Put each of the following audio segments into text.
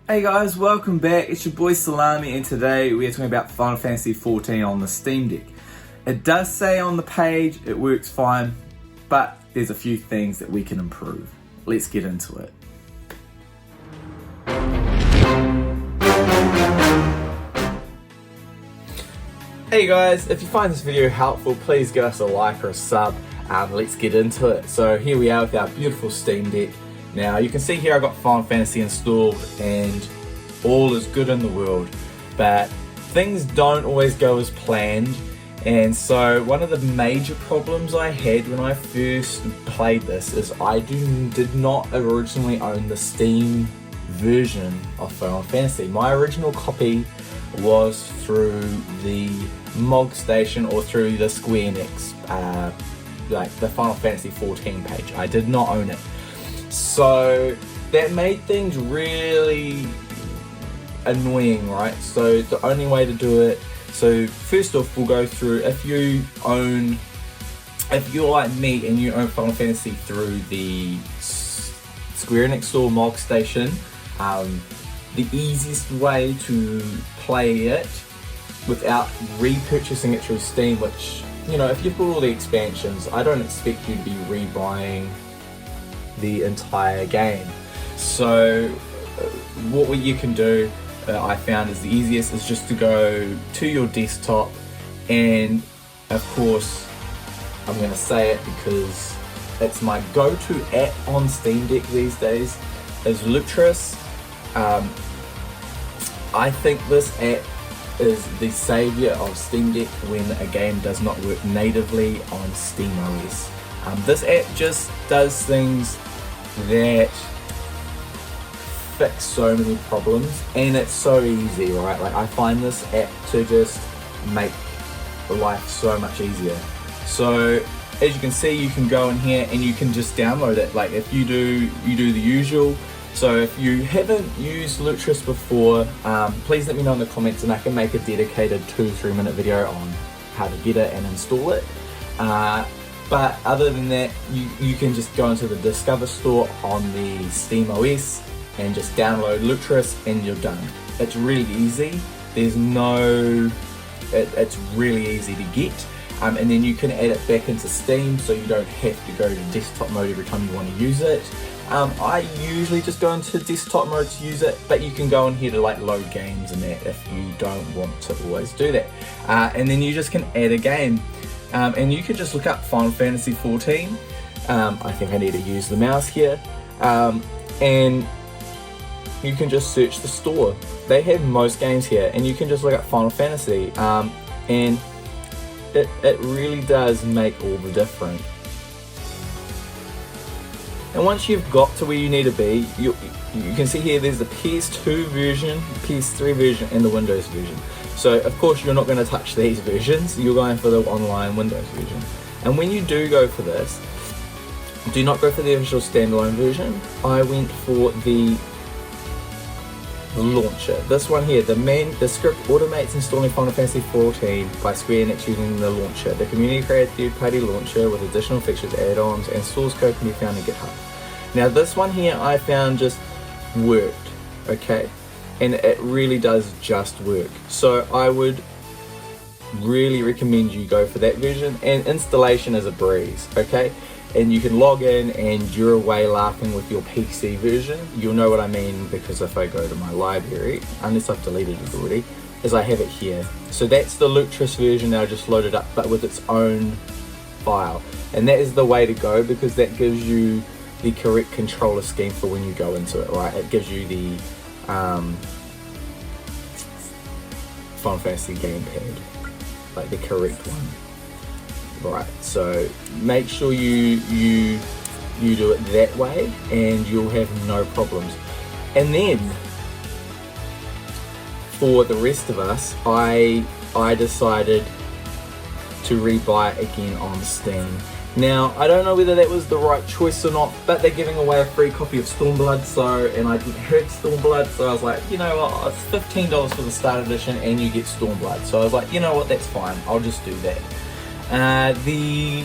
Hey guys, welcome back. It's your boy Salami, and today we are talking about Final Fantasy XIV on the Steam Deck. It does say on the page it works fine, but there's a few things that we can improve. Let's get into it. Hey guys, if you find this video helpful, please give us a like or a sub. Let's get into it. So here we are with our beautiful Steam Deck. Now you can see here I've got Final Fantasy installed and all is good in the world, but things don't always go as planned. And so one of the major problems I had when I first played this is I did not originally own the Steam version of Final Fantasy. My original copy was through the MOG station or through the Square Enix, like the Final Fantasy XIV page. I did not own it. So that made things really annoying, right? So the only way to do it, so first off we'll go through, if you're like me and you own Final Fantasy through the Square Enix store MOG station, the easiest way to play it without repurchasing it through Steam, which, you know, if you've got all the expansions, I don't expect you to be rebuying the entire game. So what you can do, I found is the easiest, is just to go to your desktop, and of course I'm going to say it because it's my go-to app on Steam Deck these days, is Lutris. I think this app is the savior of Steam Deck when a game does not work natively on SteamOS. This app just does things that fix so many problems, and it's so easy, right? Like, I find this app to just make life so much easier. So as you can see, you can go in here and you can just download it. Like, if you do the usual. So if you haven't used Lutris before, please let me know in the comments and I can make a dedicated 2-3 minute video on how to get it and install it. But other than that, you can just go into the Discover store on the SteamOS and just download Lutris and you're done. It's really easy. There's no, it's really easy to get. And then you can add it back into Steam, so you don't have to go to desktop mode every time you want to use it. I usually just go into desktop mode to use it, but you can go in here to like load games and that if you don't want to always do that. And then you just can add a game. And you could just look up Final Fantasy XIV. I think I need to use the mouse here. And you can just search the store. They have most games here, and you can just look up Final Fantasy. And it really does make all the difference. And once you've got to where you need to be, you can see here there's the PS2 version, PS3 version, and the Windows version. So of course you're not going to touch these versions, you're going for the online Windows version. And when you do go for this, do not go for the official standalone version. I went for the launcher. This one here, the script automates installing Final Fantasy XIV by Square Enix using the launcher. The community created third-party launcher with additional features, add-ons, and source code can be found in GitHub. Now this one here I found just worked, okay? And it really does just work. So I would really recommend you go for that version, and installation is a breeze, okay? And you can log in and you're away laughing with your PC version. You'll know what I mean, because if I go to my library, unless I've deleted it already, is I have it here. So that's the Lutris version that I just loaded up, but with its own file. And that is the way to go, because that gives you the correct controller scheme for when you go into it, right? It gives you the Final Fantasy gamepad, like the correct one. Right, so make sure you do it that way and you'll have no problems. And then for the rest of us, I decided to rebuy it again on Steam. Now I don't know whether that was the right choice or not, but they're giving away a free copy of Stormblood, and I didn't heard Stormblood, so I was like, you know what, it's $15 for the Start Edition and you get Stormblood. So I was like, you know what, that's fine, I'll just do that. The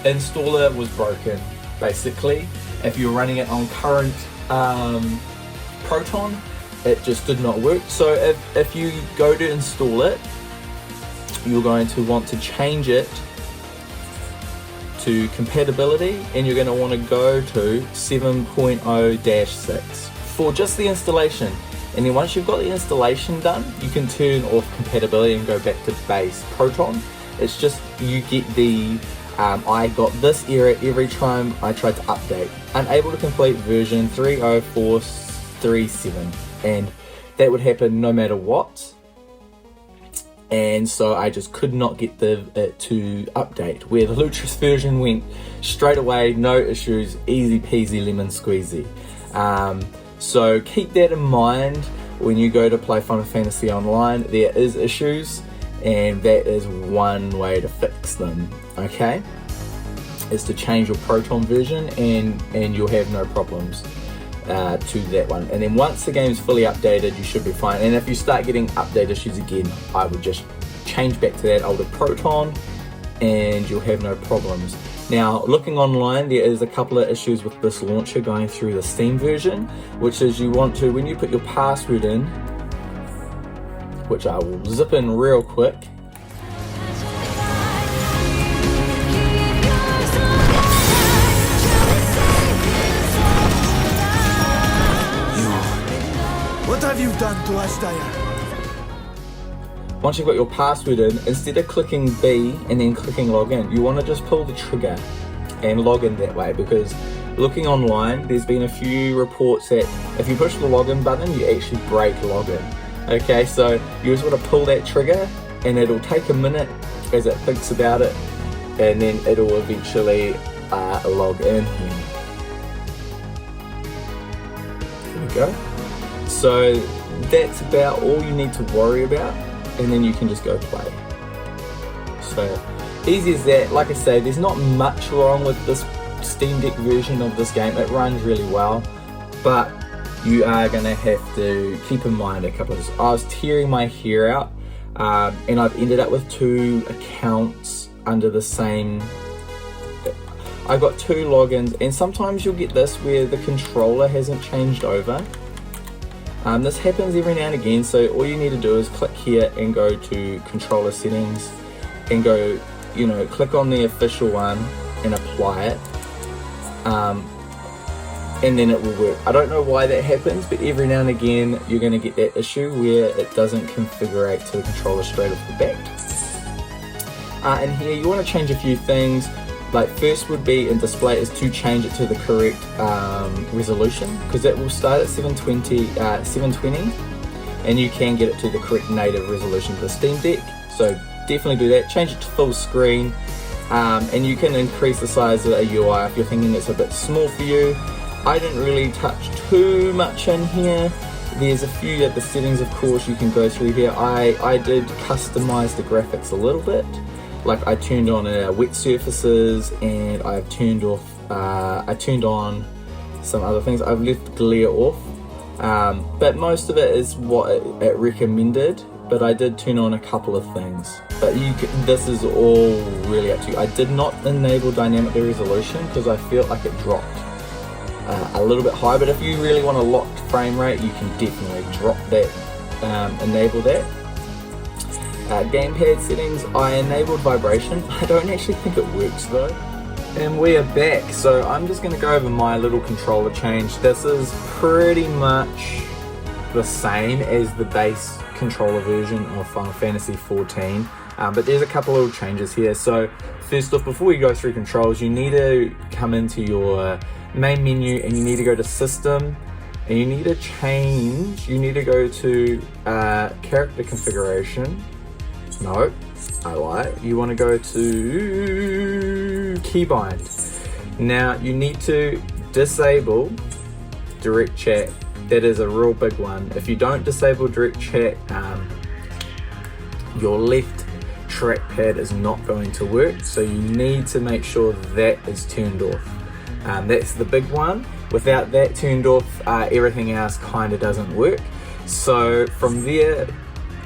installer was broken, basically. If you're running it on current Proton, it just did not work. So if you go to install it, you're going to want to change it to compatibility, and you're going to want to go to 7.0-6 for just the installation. And then once you've got the installation done, you can turn off compatibility and go back to base Proton. It's just you get the I got this error every time I tried to update. Unable to complete version 30437, and that would happen no matter what. And so I just could not get it to update. Where the Lutris version went straight away, no issues, easy peasy lemon squeezy. So keep that in mind when you go to play Final Fantasy Online. There is issues, and that is one way to fix them, okay? Is to change your Proton version, and you'll have no problems to that one. And then once the game's fully updated, you should be fine. And if you start getting update issues again, I would just change back to that older Proton, and you'll have no problems. Now, looking online, there is a couple of issues with this launcher going through the Steam version, which is you want to, when you put your password in, which I will zip in real quick. What have you done to us, Daya? Once you've got your password in, instead of clicking B and then clicking login, you want to just pull the trigger and log in that way, because looking online, there's been a few reports that if you push the login button, you actually break login. Okay, so you just want to pull that trigger, and it'll take a minute as it thinks about it, and then it'll eventually log in here. There we go. So that's about all you need to worry about, and then you can just go play. So easy as that. Like I say, there's not much wrong with this Steam Deck version of this game. It runs really well, but you are going to have to keep in mind a couple of this. I was tearing my hair out, and I've ended up with 2 accounts under the same. I've got 2 logins, and sometimes you'll get this where the controller hasn't changed over. This happens every now and again, so all you need to do is click here and go to controller settings, and go, click on the official one and apply it, and then it will work. I don't know why that happens, but every now and again you're going to get that issue where it doesn't configure to the controller straight off the bat. And here you want to change a few things. Like, first would be in display is to change it to the correct resolution, because it will start at 720, and you can get it to the correct native resolution of the Steam Deck. So definitely do that. Change it to full screen, and you can increase the size of a UI if you're thinking it's a bit small for you. I didn't really touch too much in here. There's a few of the settings, of course, you can go through here. I did customize the graphics a little bit. Like, I turned on wet surfaces, and I've turned off, I turned on some other things. I've left glare off, but most of it is what it recommended, but I did turn on a couple of things. But this is all really up to you. I did not enable dynamic resolution because I felt like it dropped a little bit high, but if you really want a locked frame rate, you can definitely drop that, enable that. Gamepad settings, I enabled vibration. I don't actually think it works though. And we are back, so I'm just going to go over my little controller change. This is pretty much the same as the base controller version of Final Fantasy XIV, but there's a couple little changes here. So first off, before you go through controls, you need to come into your main menu, and you need to go to System, and you need to go to character configuration. No, I lied. You want to go to keybind. Now you need to disable direct chat. That is a real big one. If you don't disable direct chat, your left trackpad is not going to work. So you need to make sure that is turned off. That's the big one. Without that turned off, everything else kind of doesn't work. So from there,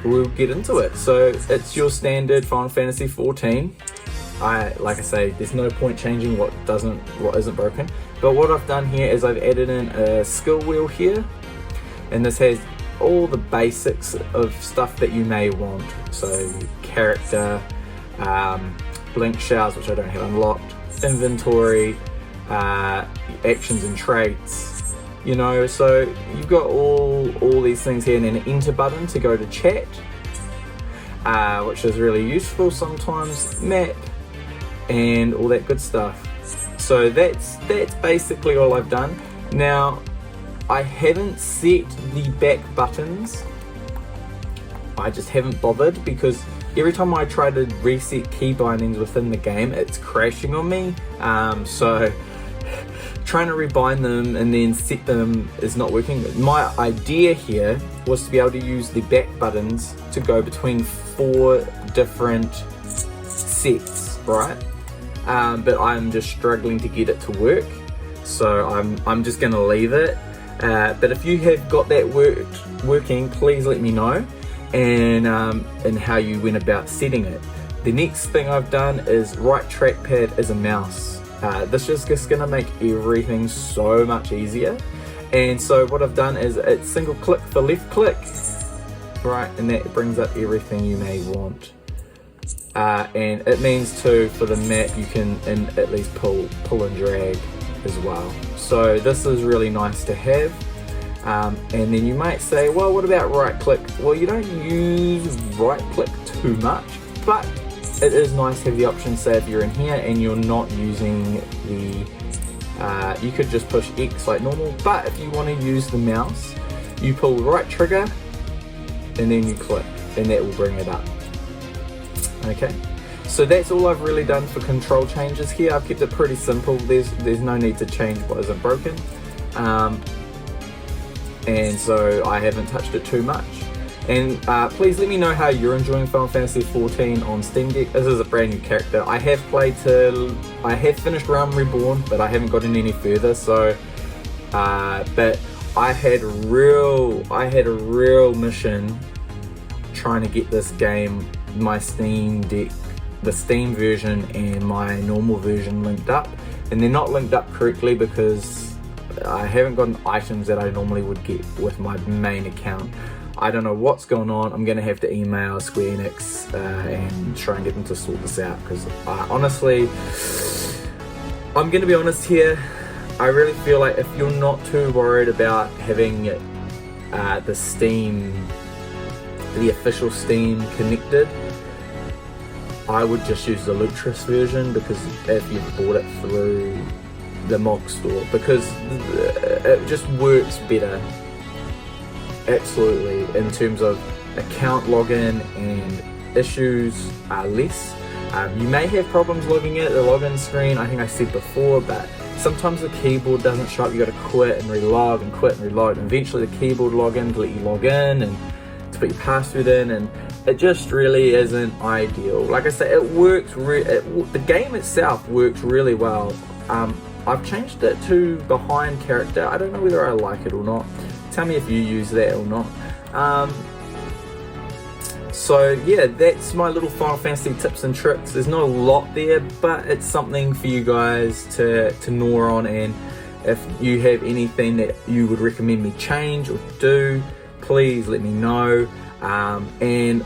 we'll get into it. So it's your standard Final Fantasy XIV. Like I say, there's no point changing what isn't broken. But what I've done here is I've added in a skill wheel here. and this has all the basics of stuff that you may want. So character, blink showers, which I don't have unlocked, inventory, actions and traits, you know. So you've got all these things here, and an enter button to go to chat, which is really useful sometimes, map, and all that good stuff. So that's basically all I've done. Now, I haven't set the back buttons. I just haven't bothered, because every time I try to reset key bindings within the game, it's crashing on me. So trying to rebind them and then set them is not working. My idea here was to be able to use the back buttons to go between 4 different sets, right? But I'm just struggling to get it to work. So I'm just gonna leave it. But if you have got that working, please let me know, and how you went about setting it. The next thing I've done is right trackpad as a mouse. This is just gonna make everything so much easier. And so what I've done is it's single click for left click, right, and that brings up everything you may want. And it means too, for the map, you can at least pull and drag as well. So this is really nice to have. And then you might say, well, what about right click? Well, you don't use right click too much, but it is nice to have the option. Say if you're in here and you're not using the, you could just push X like normal, but if you want to use the mouse, you pull right trigger and then you click, and that will bring it up. Okay, so that's all I've really done for control changes here. I've kept it pretty simple. There's no need to change what isn't broken, and so I haven't touched it too much. And please let me know how you're enjoying Final Fantasy XIV on Steam Deck. This is a brand new character. I have finished Realm Reborn, but I haven't gotten any further. So, but I had a real mission trying to get this game, my Steam Deck, the Steam version and my normal version linked up, and they're not linked up correctly because I haven't gotten items that I normally would get with my main account. I don't know what's going on. I'm gonna have to email Square Enix and try and get them to sort this out, because honestly, I'm gonna be honest here, I really feel like if you're not too worried about having the official Steam connected, I would just use the Lutris version, because if you bought it through the MOG store, because it just works better, absolutely, in terms of account login, and issues are less. You may have problems logging in at the login screen, I think I said before, but sometimes the keyboard doesn't show up. You got to quit and relog and quit and relog, and eventually the keyboard login to let you log in and to put your password in, and it just really isn't ideal. Like I say, it works. The game itself works really well. I've changed it to behind character. I don't know whether I like it or not. Tell me if you use that or not. So yeah, that's my little Final Fantasy tips and tricks. There's not a lot there, but it's something for you guys to gnaw on, and if you have anything that you would recommend me change or do, please let me know, and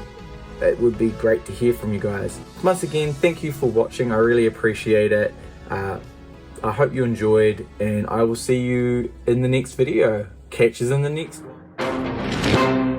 it would be great to hear from you guys. Once again, thank you for watching. I really appreciate it. I hope you enjoyed, and I will see you in the next video. Catch us in the next one.